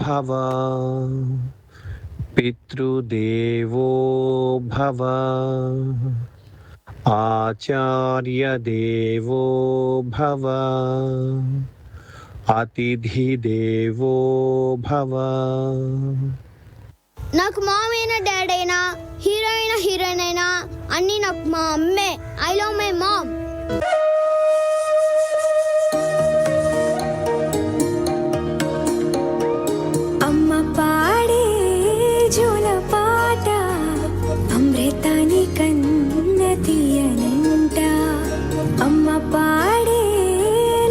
భవ పితృదేవో భవ ఆచార్యదేవో భవ అతిథిదేవో భవ. నాకు మామ్ అయినా డాడ్ అయినా హీరోయిన్ అయినా అన్నీ నాకు మా అమ్మే. I love my mom. అమ్మ పాడే జోల పాట అమృతాని కన్న తీయనంట. అమ్మ పాడే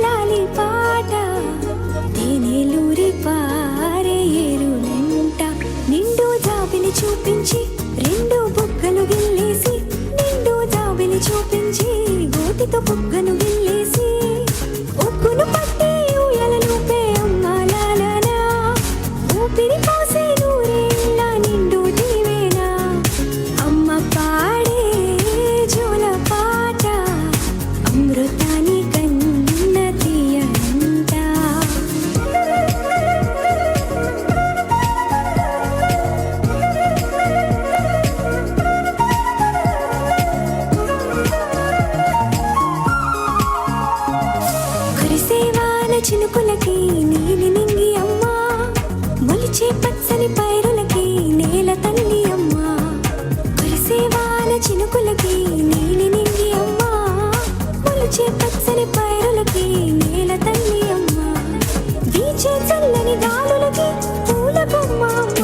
లాలి పాట తేనెలూరి పారే ఏరునంట. నిండు జాబిలి చూపించి రెండు బుగ్గలు గిల్లేసి, నిండు జాబిలి చూపించి గోటితో బుగ్గను గిల్లేసి, ఒగ్గును పట్టి ఊయలలుపే అమ్మ లాలనా, ఊపిరి పోసే నూరేళ్ళ నిండు దీవేనా. అమ్మ పాడే జోల పాట అమృతాని కన్న తీయనంట. కురిసేవాల చినుకులకి నీలి నింగి అమ్మ, మొలిచే పచ్చని పైరులకి నేల తల్లి అమ్మ. కురిసేవాల చినుకులకి నీలి నింగి అమ్మ, మొలిచే పచ్చని పైరులకి నేల తల్లి అమ్మ. వీచే చల్లని గాలులకి పూల బొమ్మ అమ్మ,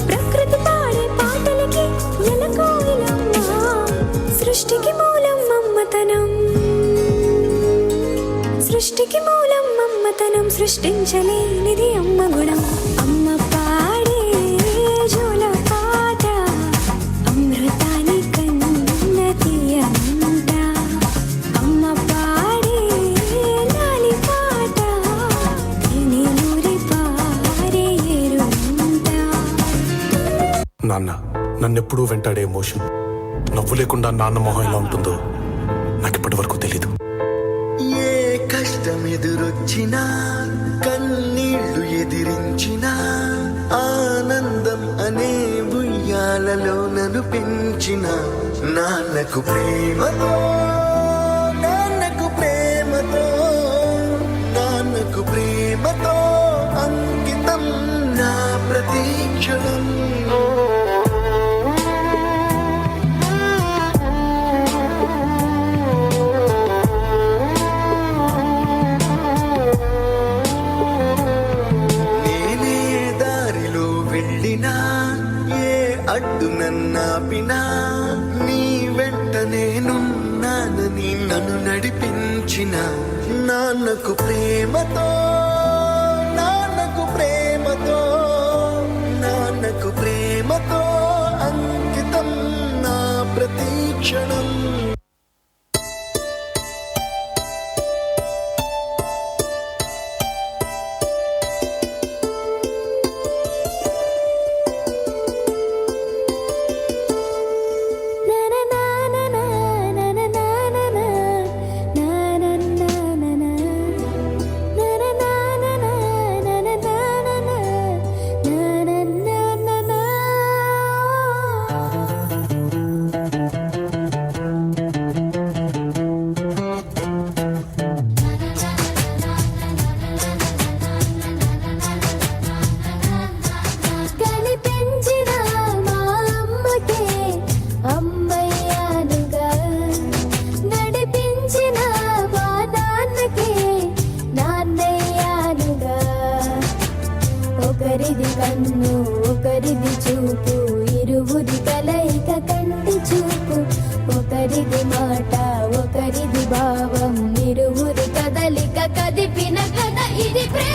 ప్రకృతి పాడే పాటలకి ఎలకోయిలమ్మ. సృష్టికి మూలం మమ్మతనం, సృష్టికి మూలం మమ్మతనం, సృష్టించలేనిది అమ్మ గుణం. అమ్మ పాడే జోల పాట అమృతాని కన్న తీయనంట. అమ్మ పాడే లాలి పాట తేనెలూరి పారే ఏరునంట. నాన్న నన్నెప్పుడూ వెంటాడే ఎమోషన్, నవ్వు లేకుండా నాన్న మొహం ఎలా ఉంటుందో నాకు ఇప్పటి వరకు తెలీదు. ఏ కష్టం ఎదురొచ్చినా, కన్నీళ్లు ఎదిరించినా, ఆనందం అనే ఉయ్యాలలో నన్ను పెంచిన నాన్నకు ప్రేమతో, నాన్నకు ప్రేమతో, నాన్నకు ప్రేమతో అంకితం నా ప్రతీక్షణం. నేనే దారిలో వెళ్ళినా, ఏ అడ్డు నన్నాపినా, నీ వెంట నేనున్నానని నన్ను నడిపించిన నాన్నకు ప్రేమతో, నాన్నకు ప్రేమతో, నాన్నకు ప్రేమతో అంకితం నా ప్రతీక్షణం. కనిపించిన మా అమ్మకే అమ్మయ్యానుగా, నడిపించిన మా నాన్నకే నాన్నయ్యానుగా. ఒకరిది కన్ను ఒకరిది చూపు, ఇరువురి కలయిక కంటి చూపు. ఒకరిది మాట ఒకరిది భావం, ఇరువురి కదలిక కదిపిన కథ ఇది ప్రేమ.